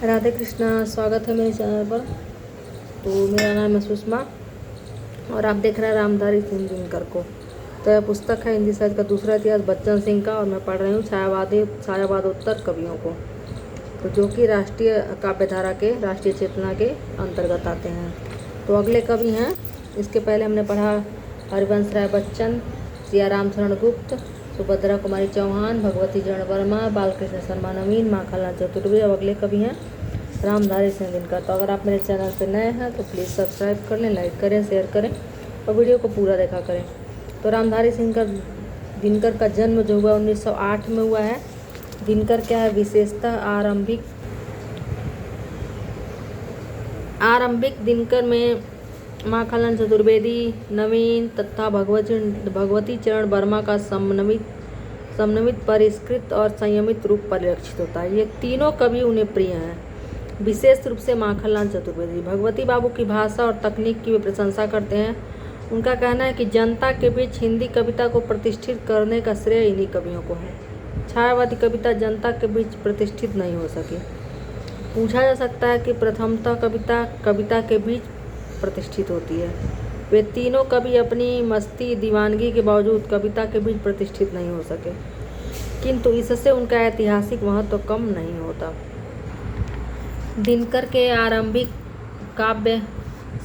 राधे कृष्णा। स्वागत है मेरे चैनल पर। तो मेरा नाम है सुषमा और आप देख रहे हैं रामधारी सिंह दिनकर को। तो यह पुस्तक है हिंदी साहित्य का दूसरा इतिहास बच्चन सिंह का, और मैं पढ़ रही हूँ छायावादोत्तर कवियों को, तो जो कि राष्ट्रीय काव्यधारा के राष्ट्रीय चेतना के अंतर्गत आते हैं। तो अगले कवि हैं, इसके पहले हमने पढ़ा हरिवंश राय बच्चन, सिया रामचरण गुप्त, सुभद्रा कुमारी चौहान, भगवती चरण वर्मा, बालकृष्ण शर्मा नवीन, माखनलाल चतुर्वेदी। अब अगले कवि हैं रामधारी सिंह दिनकर। तो अगर आप मेरे चैनल पर नए हैं तो प्लीज़ सब्सक्राइब कर लें, लाइक करें, शेयर करें और वीडियो को पूरा देखा करें। तो रामधारी सिंह दिनकर का जन्म जो हुआ 1908 में हुआ है। दिनकर क्या है विशेषता, आरंभिक दिनकर में माखनलाल चतुर्वेदी, नवीन तथा भगवती चरण वर्मा का समन्वित परिष्कृत और संयमित रूप परिलक्षित होता है। ये तीनों कवि उन्हें प्रिय हैं, विशेष रूप से माखनलाल चतुर्वेदी। भगवती बाबू की भाषा और तकनीक की वे प्रशंसा करते हैं। उनका कहना है कि जनता के बीच हिंदी कविता को प्रतिष्ठित करने का श्रेय इन्हीं कवियों को है। छायावादी कविता जनता के बीच प्रतिष्ठित नहीं हो सकी। पूछा जा सकता है कि प्रथमतः कविता के बीच प्रतिष्ठित होती है। वे तीनों कवि अपनी मस्ती दीवानगी के बावजूद कविता के बीच प्रतिष्ठित नहीं हो सके, किंतु इससे उनका ऐतिहासिक महत्व कम नहीं होता। दिनकर के आरंभिक काव्य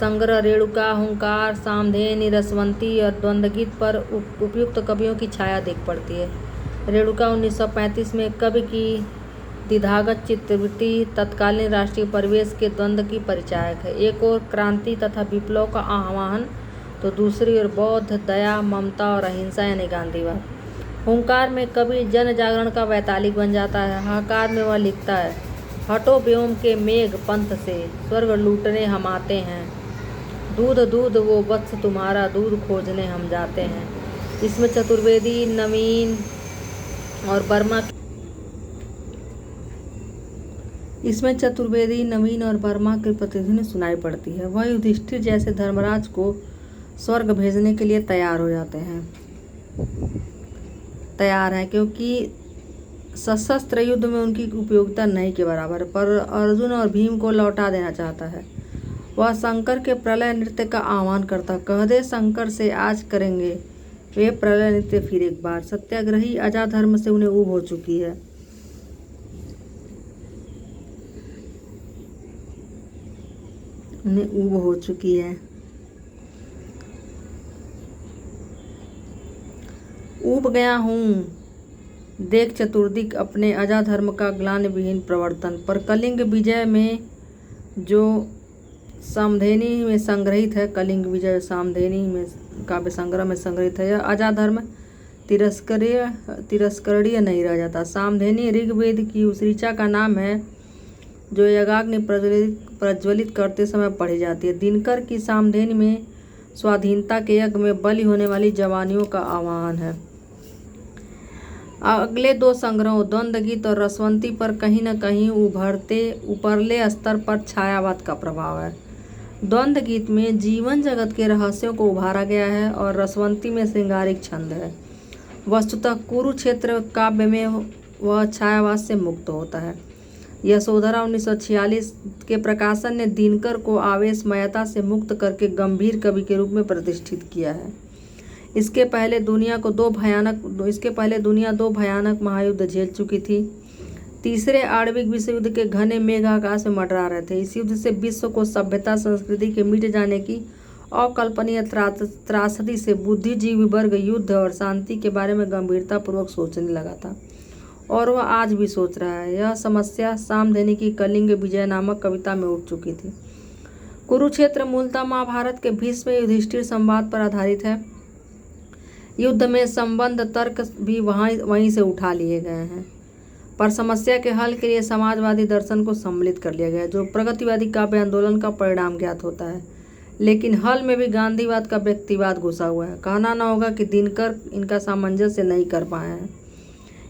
संग्रह रेणुका, हुंकार, सामधेनी, रसवंती और द्वंद्वगीत पर उपयुक्त कवियों की छाया दिख पड़ती है। रेणुका 1935 में कवि की द्विधागत चित्तवृत्ति तत्कालीन राष्ट्रीय परिवेश के द्वंद्व की परिचायक है। एक ओर क्रांति तथा विप्लव का आह्वान, तो दूसरी ओर बौद्ध दया, ममता और अहिंसा यानी गांधीवाद। हुंकार में कवि जन जागरण का वैतालिक बन जाता है। हाहाकार में वह लिखता है, हटो व्योम के मेघ पंथ से, स्वर्ग लूटने हम आते हैं। दूध दूध वो वत्स तुम्हारा, दूध खोजने हम जाते हैं। इसमें चतुर्वेदी, नवीन और वर्मा की प्रतिध्वनि सुनाई पड़ती है। वह युधिष्ठिर जैसे धर्मराज को स्वर्ग भेजने के लिए तैयार हैं, क्योंकि सशस्त्र युद्ध में उनकी उपयोगिता नहीं के बराबर, पर अर्जुन और भीम को लौटा देना चाहता है। वह शंकर के प्रलय नृत्य का आह्वान करता, कह दे शंकर से आज करेंगे वे प्रलय नृत्य फिर एक बार। सत्याग्रही अजाधर्म से उन्हें ऊब हो चुकी है। ऊब गया हूँ देख चतुर्दिक अपने अजाधर्म का ग्लानि विहीन प्रवर्तन। पर कलिंग विजय में जो सामधेनी में संग्रहित है, कलिंग विजय सामधेनी में काव्य संग्रह में संग्रहित है, यह अजाधर्म तिरस्करणीय नहीं रह जाता। सामधेनी ऋग्वेद की उस ऋचा का नाम है जो यज्ञाग्नि प्रज्वलित करते समय पढ़ी जाती है। दिनकर की सामधेनी में स्वाधीनता के यज्ञ में बलि होने वाली जवानियों का आह्वान है। अगले दो संग्रहों द्वंद्वगीत और रसवंती पर कहीं न कहीं ऊपरले स्तर पर छायावाद का प्रभाव है। द्वंद्वगीत में जीवन जगत के रहस्यों को उभारा गया है और रसवंती में श्रृंगारिक छंद है। वस्तुतः कुरुक्षेत्र काव्य में वह छायावाद से मुक्त होता है। यशोधरा 1946 के प्रकाशन ने दिनकर को आवेशमयता से मुक्त करके गंभीर कवि के रूप में प्रतिष्ठित किया है। इसके पहले दुनिया दो भयानक महायुद्ध झेल चुकी थी। तीसरे आणविक विश्व युद्ध के घने मेघ आकाश में मंडरा रहे थे। इस युद्ध से विश्व को सभ्यता संस्कृति के मिट जाने की अकल्पनीय त्रासदी से बुद्धिजीवी वर्ग युद्ध और शांति के बारे में गंभीरतापूर्वक सोचने लगा था, और वह आज भी सोच रहा है। यह समस्या सामधेनी की कलिंग विजय नामक कविता में उठ चुकी थी। कुरुक्षेत्र मूलतः महाभारत के भीष्म युधिष्ठिर संवाद पर आधारित है। युद्ध में संबंध तर्क भी वहीं से उठा लिए गए हैं, पर समस्या के हल के लिए समाजवादी दर्शन को सम्मिलित कर लिया गया, जो प्रगतिवादी काव्य आंदोलन का परिणाम ज्ञात होता है। लेकिन हल में भी गांधीवाद का व्यक्तिवाद घुसा हुआ है। कहना न होगा कि दिनकर इनका सामंजस्य नहीं कर पाए हैं।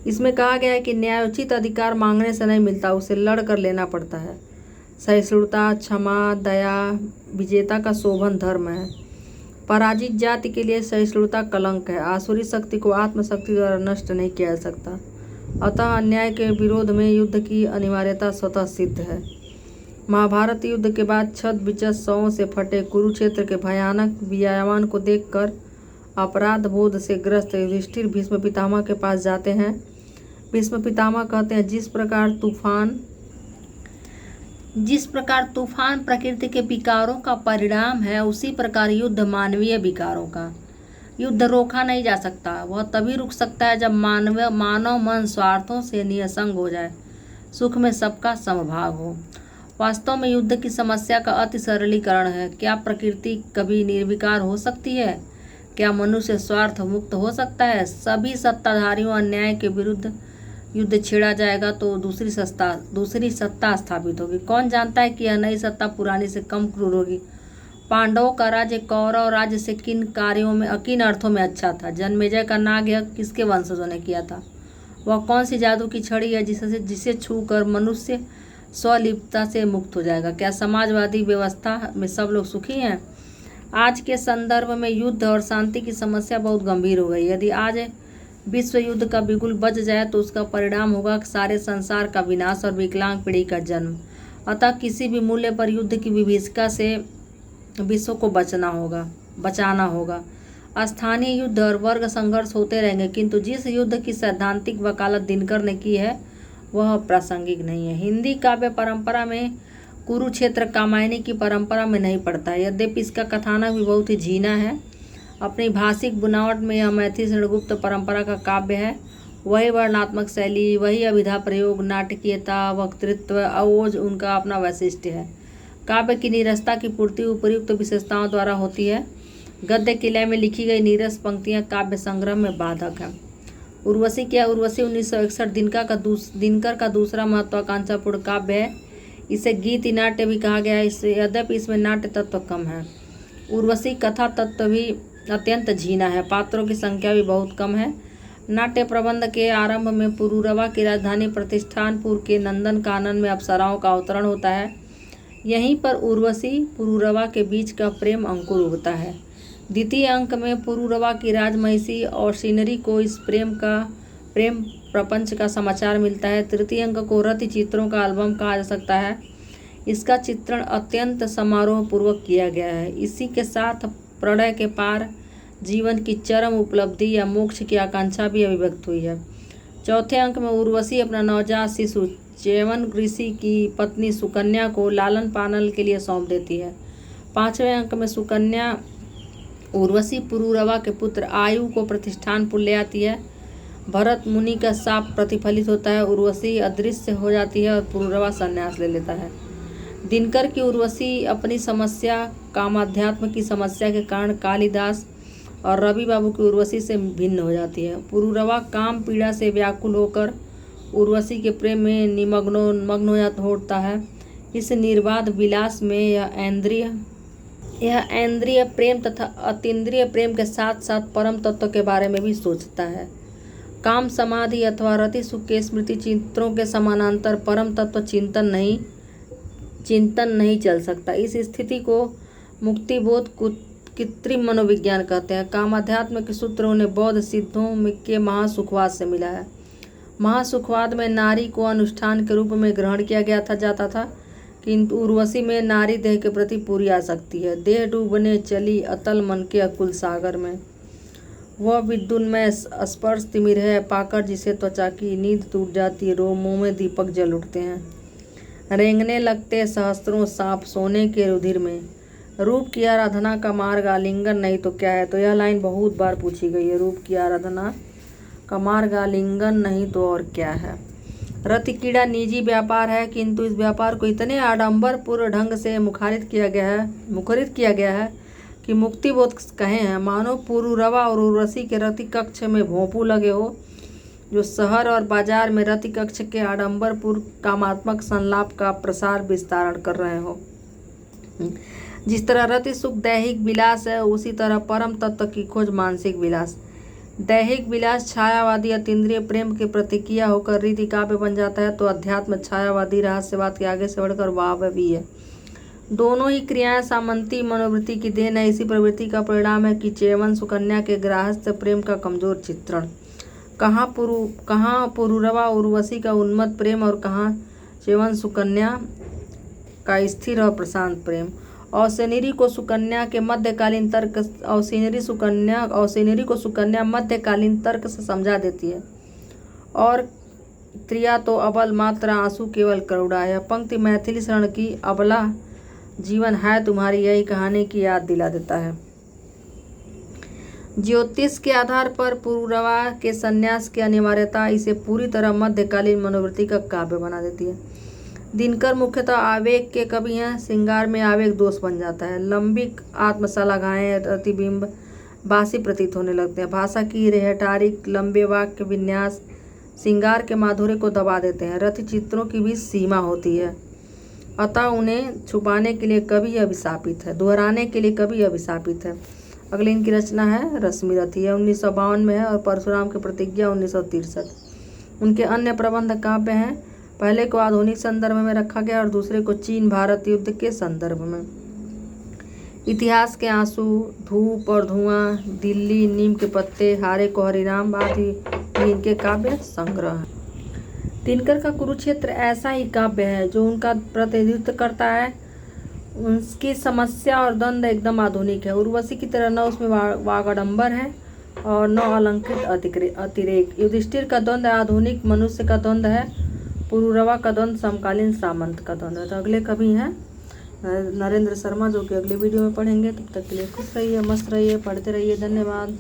इसमें कहा गया है कि न्यायोचित अधिकार मांगने से नहीं मिलता, उसे लड़ कर लेना पड़ता है। सहिष्णुता, क्षमा, दया विजेता का शोभन धर्म है। पराजित जाति के लिए सहिष्णुता कलंक है। आसुरी शक्ति को आत्मशक्ति द्वारा नष्ट नहीं किया जा सकता। अतः अन्याय के विरोध में युद्ध की अनिवार्यता स्वतः सिद्ध है। महाभारत युद्ध के बाद छत बिचत शवों से फटे कुरुक्षेत्र के भयानक वियायमान को देखकर अपराध बोध से ग्रस्त युधिष्ठिर भीष्म पितामह के पास जाते हैं। भीष्म पितामह कहते हैं, जिस प्रकार तूफान प्रकृति के विकारों का परिणाम है, उसी प्रकार युद्ध मानवीय विकारों का। युद्ध रोका नहीं जा सकता, वह तभी रुक सकता है जब मानव मन स्वार्थों से निसंग हो जाए, सुख में सबका समभाग हो। वास्तव में युद्ध की समस्या का अति सरलीकरण है। क्या प्रकृति कभी निर्विकार हो सकती है? क्या मनुष्य स्वार्थ मुक्त हो सकता है? सभी सत्ताधारियों अन्याय के विरुद्ध युद्ध छेड़ा जाएगा तो दूसरी सत्ता स्थापित होगी। कौन जानता है कि यह नई सत्ता पुरानी से कम क्रूर होगी। पांडवों का राज्य कौरव राज्य से किन अर्थों में अच्छा था। जन्मेजय का नाग यज्ञ किसके वंशजों ने किया था? वह कौन सी जादू की छड़ी है जिसे छूकर मनुष्य स्वलिप्तता से मुक्त हो जाएगा? क्या समाजवादी व्यवस्था में सब लोग सुखी हैं? आज के संदर्भ में युद्ध और शांति की समस्या बहुत गंभीर हो गई। यदि आज विश्व युद्ध का बिगुल बज जाए तो उसका परिणाम होगा सारे संसार का विनाश और विकलांग पीढ़ी का जन्म। अतः किसी भी मूल्य पर युद्ध की विभीषिका से विश्व को बचाना होगा। स्थानीय युद्ध और वर्ग संघर्ष होते रहेंगे, किंतु जिस युद्ध की सैद्धांतिक वकालत दिनकर ने की है वह प्रासंगिक नहीं है। हिंदी काव्य परंपरा में कुरुक्षेत्र कामायनी की परंपरा में नहीं पड़ता है, यद्यपि इसका कथानक भी बहुत ही झीना है। अपनी भाषिक बुनावट में यह मैथिली श्रेणीगुप्त परंपरा का काव्य है। वही वर्णनात्मक शैली, वही अभिधा प्रयोग, नाटकीयता, वक्तृत्व, अवोज उनका अपना वैशिष्ट्य है। काव्य की नीरसता की पूर्ति उपर्युक्त विशेषताओं द्वारा होती है। गद्य की लय में लिखी गई नीरस पंक्तियां काव्य संग्रह में बाधक है। उर्वशी 1961 दिनकर का दूसरा महत्वाकांक्षापूर्ण काव्य है। इसे गीति नाट्य भी कहा गया है, यद्यपि इसमें नाट्य तत्व कम है। उर्वशी कथा तत्व भी अत्यंत झीना है, पात्रों की संख्या भी बहुत कम है। नाट्य प्रबंध के आरंभ में पुरूरवा की राजधानी प्रतिष्ठानपुर के नंदन कानन में अप्सराओं का अवतरण होता है। यहीं पर उर्वशी पुरूरवा के बीच का प्रेम अंकुर उगता है। द्वितीय अंक में पुरूरवा की राजमहिषी और सीनरी को इस प्रेम प्रपंच का समाचार मिलता है। तृतीय अंक को रति चित्रों का एल्बम कहा जा सकता है। इसका चित्रण अत्यंत समारोह पूर्वक किया गया है। इसी के साथ प्रणय के पार जीवन की चरम उपलब्धि या मोक्ष की आकांक्षा भी अभिव्यक्त हुई है। चौथे अंक में उर्वशी अपना नवजात शिशु च्यवन ऋषि की पत्नी सुकन्या को लालन पालन के लिए सौंप देती है। पांचवें अंक में सुकन्या उर्वशी पुरूरवा के पुत्र आयु को प्रतिष्ठानपुर ले आती है। भरत मुनि का शाप प्रतिफलित होता है। उर्वशी अदृश्य हो जाती है और पुरूरवा संन्यास ले लेता है। दिनकर की उर्वशी अपनी समस्या कामाध्यात्म की समस्या के कारण कालिदास और रवि बाबू की उर्वशी से भिन्न हो जाती है। पुरूरवा काम पीड़ा से व्याकुल होकर उर्वशी के प्रेम में मग्न होता है। इस निर्बाध विलास में यह इंद्रिय प्रेम तथा अतीन्द्रिय प्रेम के साथ साथ परम तत्व के बारे में भी सोचता है। काम समाधि अथवा रति सुख के स्मृति चित्रों के समानांतर परम तत्व चिंतन नहीं चल सकता। इस स्थिति को मुक्तिबोध कृत्रिम मनोविज्ञान कहते हैं। कामाध्यात्म के सूत्र उन्हें बौद्ध सिद्धों के महासुखवाद से मिला है। महासुखवाद में नारी को अनुष्ठान के रूप में ग्रहण किया जाता था, किंतु उर्वशी में नारी देह के प्रति पूरी आसक्ति है। देह डूबने चली अतल मन के अकुल सागर में। वह विद्युन्मय स्पर्श तिमिर है पाकर जिसे त्वचा की नींद टूट जाती, रोमों में दीपक जल उठते हैं, रेंगने लगते सहस्त्रों सांप सोने के रुधिर में। रूप की आराधना का मार्ग आलिंगन नहीं तो क्या है? तो यह लाइन बहुत बार पूछी गई है। रूप की आराधना का मार्ग आलिंगन नहीं तो और क्या है? रति कीड़ा निजी व्यापार है, किंतु इस व्यापार को इतने आडंबरपूर्ण ढंग से मुखरित किया गया है कि मुक्तिबोध कहे हैं। मानो पुरूरवा और उर्वशी के रति कक्ष में भोंपू लगे हो, जो शहर और बाजार में रति कक्ष के आडंबरपूर्ण कामात्मक संलाप का प्रसार विस्तारण कर रहे हो। जिस तरह रति सुख दैहिक विलास है, उसी तरह परम तत्व की खोज मानसिक विलास। दैहिक विलास छायावादी अतीन्द्रिय प्रेम की प्रतिक्रिया होकर रीति काव्य बन जाता है, तो अध्यात्म छायावादी रहस्यवाद के आगे से बढ़कर वाववी है। दोनों ही क्रियाएं सामंती मनोवृत्ति की देन है। इसी प्रवृत्ति का परिणाम है कि च्यवन सुकन्या के गृहस्थ प्रेम का कमजोर चित्रण। कहाँ पुरूरवा उर्वशी का उन्मत्त प्रेम और कहाँ च्यवन सुकन्या का स्थिर और प्रशांत प्रेम। औसेनेरी को सुकन्या को सुकन्या मध्यकालीन तर्क से समझा देती है और त्रिया तो अबल मात्र आंसू केवल करुणा। यह पंक्ति मैथिली शरण की अबला जीवन है तुम्हारी यही कहानी की याद दिला देता है। ज्योतिष के आधार पर पुरूरवा के संन्यास की अनिवार्यता इसे पूरी तरह मध्यकालीन मनोवृत्ति का काव्य बना देती है। दिनकर मुख्यतः आवेग के कवि हैं। श्रृंगार में आवेग दोष बन जाता है। लंबी आत्मशलाघाएं प्रतिबिंब बासी प्रतीत होने लगते हैं। भाषा की रेहटारी लंबे वाक्य विन्यास श्रृंगार के माधुर्य को दबा देते हैं। रति चित्रों की भी सीमा होती है, अतः उन्हें छुपाने के लिए कवि अभिशापित है, दोहराने के लिए कवि अभिशापित है। अगली इनकी रचना है रश्मि रथी, यह 1952 में है और परशुराम की प्रतिज्ञा 1963। उनके अन्य प्रबंध काव्य हैं। पहले को आधुनिक संदर्भ में रखा गया और दूसरे को चीन भारत युद्ध के संदर्भ में। इतिहास के आंसू, धूप और धुआं, दिल्ली, नीम के पत्ते, हारे को हरिराम आदि इनके काव्य संग्रह हैं। दिनकर का कुरुक्षेत्र ऐसा ही काव्य है जो उनका प्रतिनिधित्व करता है। उनकी समस्या और द्वंद्व एकदम आधुनिक है। उर्वशी की तरह न उसमें वागाडंबर है और न अलंकृत अतिरेक। युधिष्ठिर का द्वंद्व आधुनिक मनुष्य का द्वंद्व है। पुरूरवा का द्वंद्व समकालीन सामंत का द्वंद्व है। तो अगले कवि हैं नरेंद्र शर्मा, जो कि अगले वीडियो में पढ़ेंगे। तब तक के लिए खुश रहिए, मस्त रहिए, पढ़ते रहिए। धन्यवाद।